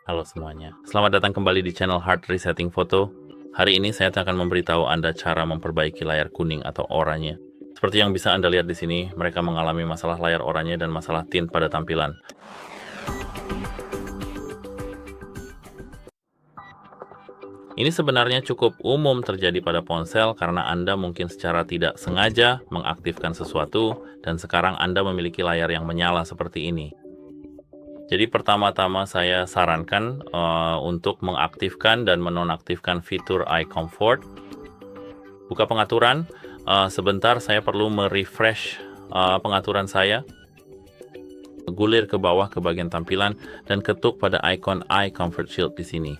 Halo semuanya, selamat datang kembali di channel Hard Resetting Photo. Hari ini saya akan memberitahu Anda cara memperbaiki layar kuning atau oranye. Seperti yang bisa Anda lihat di sini, mereka mengalami masalah layar oranye dan masalah tint pada tampilan. Ini sebenarnya cukup umum terjadi pada ponsel karena Anda mungkin secara tidak sengaja mengaktifkan sesuatu dan sekarang Anda memiliki layar yang menyala seperti ini. Jadi pertama-tama saya sarankan untuk mengaktifkan dan menonaktifkan fitur Eye Comfort. Buka pengaturan, sebentar saya perlu merefresh pengaturan saya. Gulir ke bawah ke bagian tampilan dan ketuk pada icon Eye Comfort Shield di sini.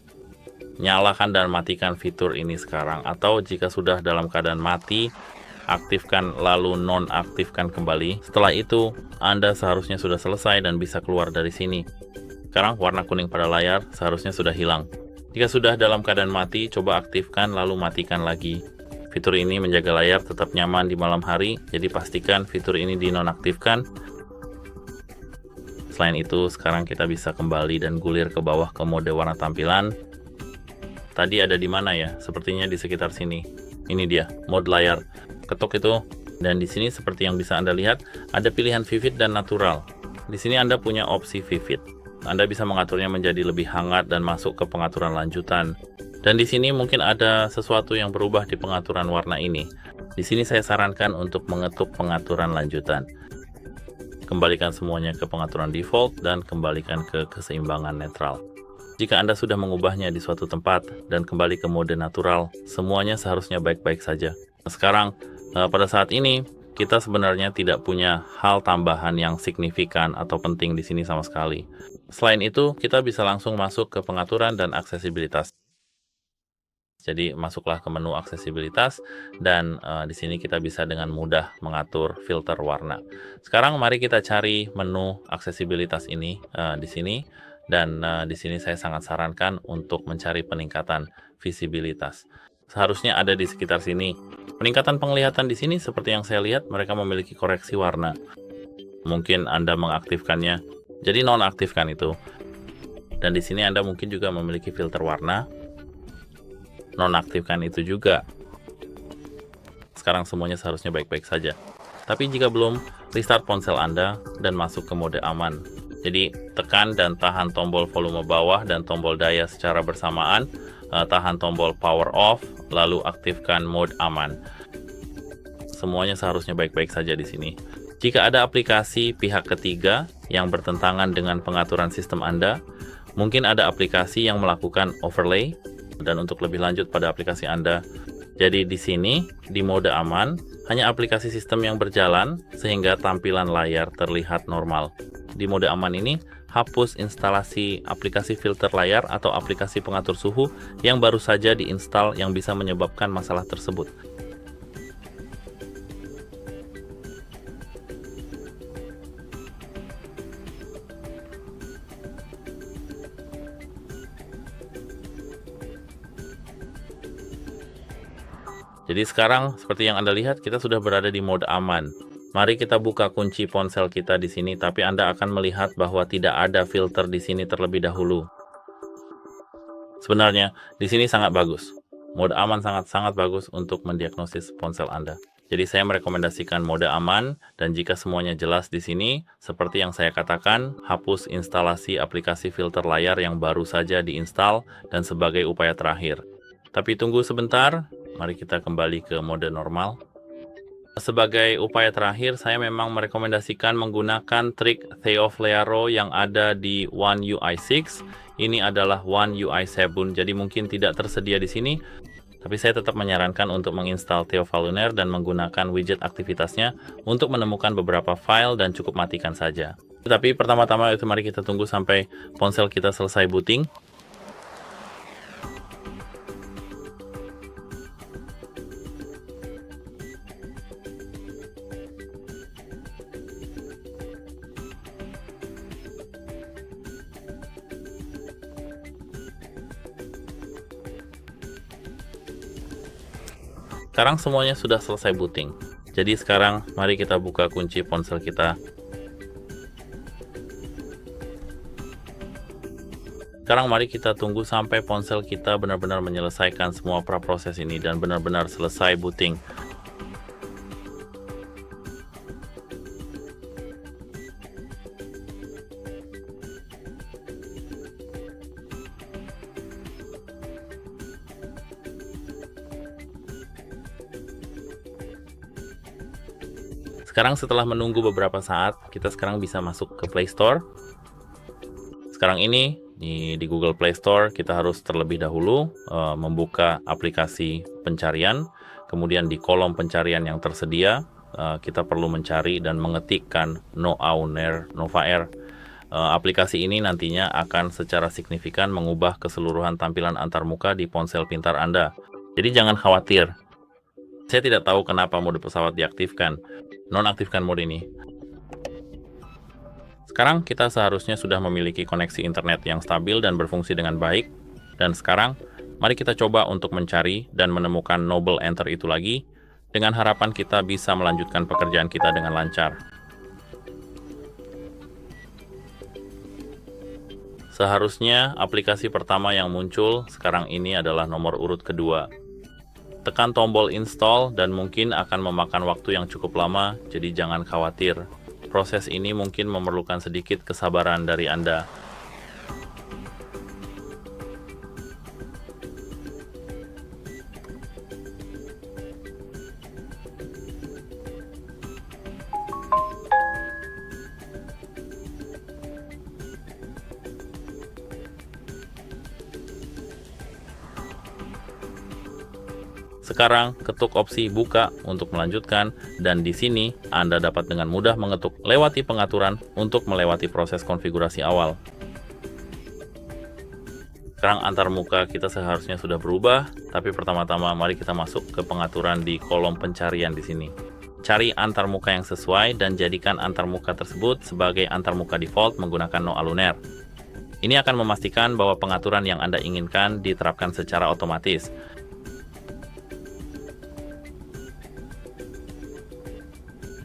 Nyalakan dan matikan fitur ini sekarang, atau jika sudah dalam keadaan mati, aktifkan lalu nonaktifkan kembali. Setelah itu, Anda seharusnya sudah selesai dan bisa keluar dari sini. Sekarang warna kuning pada layar seharusnya sudah hilang. Jika sudah dalam keadaan mati, coba aktifkan lalu matikan lagi. Fitur ini menjaga layar tetap nyaman di malam hari, jadi pastikan fitur ini dinonaktifkan. Selain itu, sekarang kita bisa kembali dan gulir ke bawah ke mode warna tampilan. Tadi ada di mana ya? Sepertinya di sekitar sini. Ini dia, mode layar. Ketuk itu, dan di sini seperti yang bisa Anda lihat, ada pilihan vivid dan natural. Di sini Anda punya opsi vivid. Anda bisa mengaturnya menjadi lebih hangat dan masuk ke pengaturan lanjutan. Dan di sini mungkin ada sesuatu yang berubah di pengaturan warna ini. Di sini saya sarankan untuk mengetuk pengaturan lanjutan. Kembalikan semuanya ke pengaturan default dan kembalikan ke keseimbangan netral. Jika Anda sudah mengubahnya di suatu tempat dan kembali ke mode natural, semuanya seharusnya baik-baik saja. Sekarang, pada saat ini, kita sebenarnya tidak punya hal tambahan yang signifikan atau penting di sini sama sekali. Selain itu, kita bisa langsung masuk ke pengaturan dan aksesibilitas. Jadi, masuklah ke menu aksesibilitas, dan di sini kita bisa dengan mudah mengatur filter warna. Sekarang, mari kita cari menu aksesibilitas ini di sini. Dan di sini saya sangat sarankan untuk mencari peningkatan visibilitas. Seharusnya ada di sekitar sini. Peningkatan penglihatan di sini seperti yang saya lihat mereka memiliki koreksi warna. Mungkin Anda mengaktifkannya, jadi nonaktifkan itu. Dan di sini Anda mungkin juga memiliki filter warna. Nonaktifkan itu juga. Sekarang semuanya seharusnya baik-baik saja. Tapi jika belum, restart ponsel Anda dan masuk ke mode aman. Jadi tekan dan tahan tombol volume bawah dan tombol daya secara bersamaan, tahan tombol power off, lalu aktifkan mode aman. Semuanya seharusnya baik-baik saja di sini. Jika ada aplikasi pihak ketiga yang bertentangan dengan pengaturan sistem Anda, mungkin ada aplikasi yang melakukan overlay, dan untuk lebih lanjut pada aplikasi Anda. Jadi di sini, di mode aman, hanya aplikasi sistem yang berjalan sehingga tampilan layar terlihat normal. Di mode aman ini, hapus instalasi aplikasi filter layar atau aplikasi pengatur suhu yang baru saja diinstal yang bisa menyebabkan masalah tersebut. Jadi sekarang, seperti yang Anda lihat, kita sudah berada di mode aman. Mari kita buka kunci ponsel kita di sini, tapi Anda akan melihat bahwa tidak ada filter di sini terlebih dahulu. Sebenarnya, di sini sangat bagus. Mode aman sangat-sangat bagus untuk mendiagnosis ponsel Anda. Jadi saya merekomendasikan mode aman, dan jika semuanya jelas di sini, seperti yang saya katakan, hapus instalasi aplikasi filter layar yang baru saja diinstal dan sebagai upaya terakhir. Tapi tunggu sebentar, mari kita kembali ke mode normal. Sebagai upaya terakhir, saya memang merekomendasikan menggunakan trik Theof Learo yang ada di One UI 6. Ini adalah One UI 7, jadi mungkin tidak tersedia di sini. Tapi saya tetap menyarankan untuk menginstal Theofa Lunar dan menggunakan widget aktivitasnya untuk menemukan beberapa file dan cukup matikan saja. Tapi pertama-tama itu mari kita tunggu sampai ponsel kita selesai booting. Sekarang semuanya sudah selesai booting. Jadi sekarang mari kita buka kunci ponsel kita. Sekarang mari kita tunggu sampai ponsel kita benar-benar menyelesaikan semua praproses ini dan benar-benar selesai booting. Sekarang setelah menunggu beberapa saat, kita sekarang bisa masuk ke Play Store. Sekarang ini di Google Play Store kita harus terlebih dahulu membuka aplikasi pencarian. Kemudian di kolom pencarian yang tersedia kita perlu mencari dan mengetikkan Nova Air. Aplikasi ini nantinya akan secara signifikan mengubah keseluruhan tampilan antarmuka di ponsel pintar Anda. Jadi jangan khawatir. Saya tidak tahu kenapa mode pesawat diaktifkan. Nonaktifkan mode ini. Sekarang kita seharusnya sudah memiliki koneksi internet yang stabil dan berfungsi dengan baik. Dan sekarang, mari kita coba untuk mencari dan menemukan Noble Enter itu lagi, dengan harapan kita bisa melanjutkan pekerjaan kita dengan lancar. Seharusnya aplikasi pertama yang muncul sekarang ini adalah nomor urut kedua. Tekan tombol install dan mungkin akan memakan waktu yang cukup lama, jadi jangan khawatir. Proses ini mungkin memerlukan sedikit kesabaran dari Anda. Sekarang, ketuk opsi buka untuk melanjutkan, dan di sini Anda dapat dengan mudah mengetuk lewati pengaturan untuk melewati proses konfigurasi awal. Sekarang antarmuka kita seharusnya sudah berubah, tapi pertama-tama mari kita masuk ke pengaturan di kolom pencarian di sini. Cari antarmuka yang sesuai dan jadikan antarmuka tersebut sebagai antarmuka default menggunakan Noa Lunaire. Ini akan memastikan bahwa pengaturan yang Anda inginkan diterapkan secara otomatis.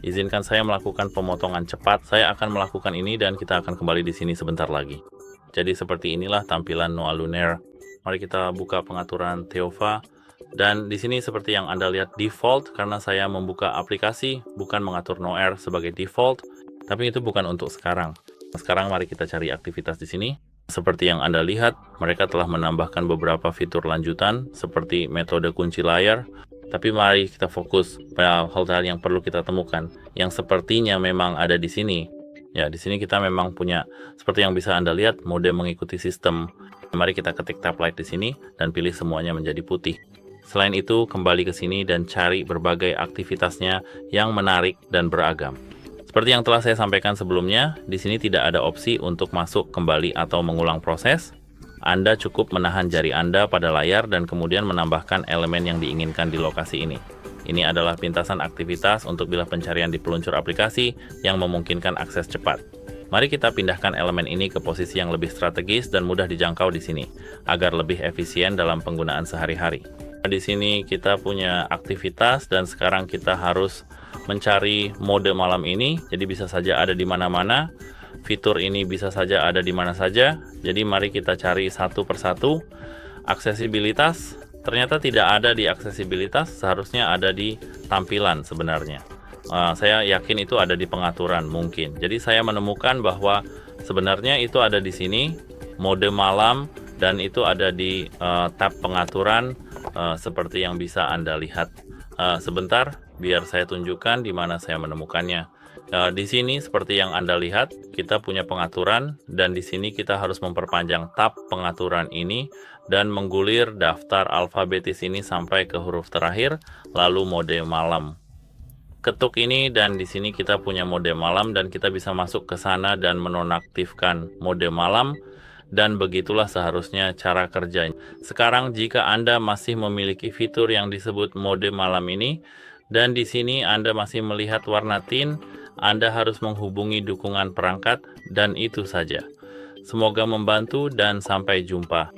Izinkan saya melakukan pemotongan cepat. Saya akan melakukan ini dan kita akan kembali di sini sebentar lagi. Jadi seperti inilah tampilan Noa Lunaire. Mari kita buka pengaturan TEOFA. Dan di sini seperti yang Anda lihat default, karena saya membuka aplikasi, bukan mengatur Noa Air sebagai default. Tapi itu bukan untuk sekarang. Sekarang mari kita cari aktivitas di sini. Seperti yang Anda lihat, mereka telah menambahkan beberapa fitur lanjutan seperti metode kunci layar. Tapi mari kita fokus pada hal-hal yang perlu kita temukan, yang sepertinya memang ada di sini. Ya, di sini kita memang punya, seperti yang bisa Anda lihat, mode mengikuti sistem. Mari kita ketik tab light di sini dan pilih semuanya menjadi putih. Selain itu, kembali ke sini dan cari berbagai aktivitasnya yang menarik dan beragam. Seperti yang telah saya sampaikan sebelumnya, di sini tidak ada opsi untuk masuk kembali atau mengulang proses. Anda cukup menahan jari Anda pada layar dan kemudian menambahkan elemen yang diinginkan di lokasi ini. Ini adalah pintasan aktivitas untuk bilah pencarian di peluncur aplikasi yang memungkinkan akses cepat. Mari kita pindahkan elemen ini ke posisi yang lebih strategis dan mudah dijangkau di sini, agar lebih efisien dalam penggunaan sehari-hari. Di sini kita punya aktivitas dan sekarang kita harus mencari mode malam ini, jadi bisa saja ada di mana-mana. Fitur ini bisa saja ada di mana saja, jadi mari kita cari satu persatu. Aksesibilitas, ternyata tidak ada di aksesibilitas, seharusnya ada di tampilan sebenarnya. Saya yakin itu ada di pengaturan mungkin. Jadi saya menemukan bahwa sebenarnya itu ada di sini, mode malam, dan itu ada di tab pengaturan seperti yang bisa Anda lihat. Sebentar, biar saya tunjukkan di mana saya menemukannya. Di sini seperti yang Anda lihat, kita punya pengaturan dan di sini kita harus memperpanjang tab pengaturan ini dan menggulir daftar alfabetis ini sampai ke huruf terakhir, lalu mode malam. Ketuk ini dan di sini kita punya mode malam dan kita bisa masuk ke sana dan menonaktifkan mode malam, dan begitulah seharusnya cara kerjanya. Sekarang jika Anda masih memiliki fitur yang disebut mode malam ini dan di sini Anda masih melihat warna tin, Anda harus menghubungi dukungan perangkat dan itu saja. Semoga membantu dan sampai jumpa.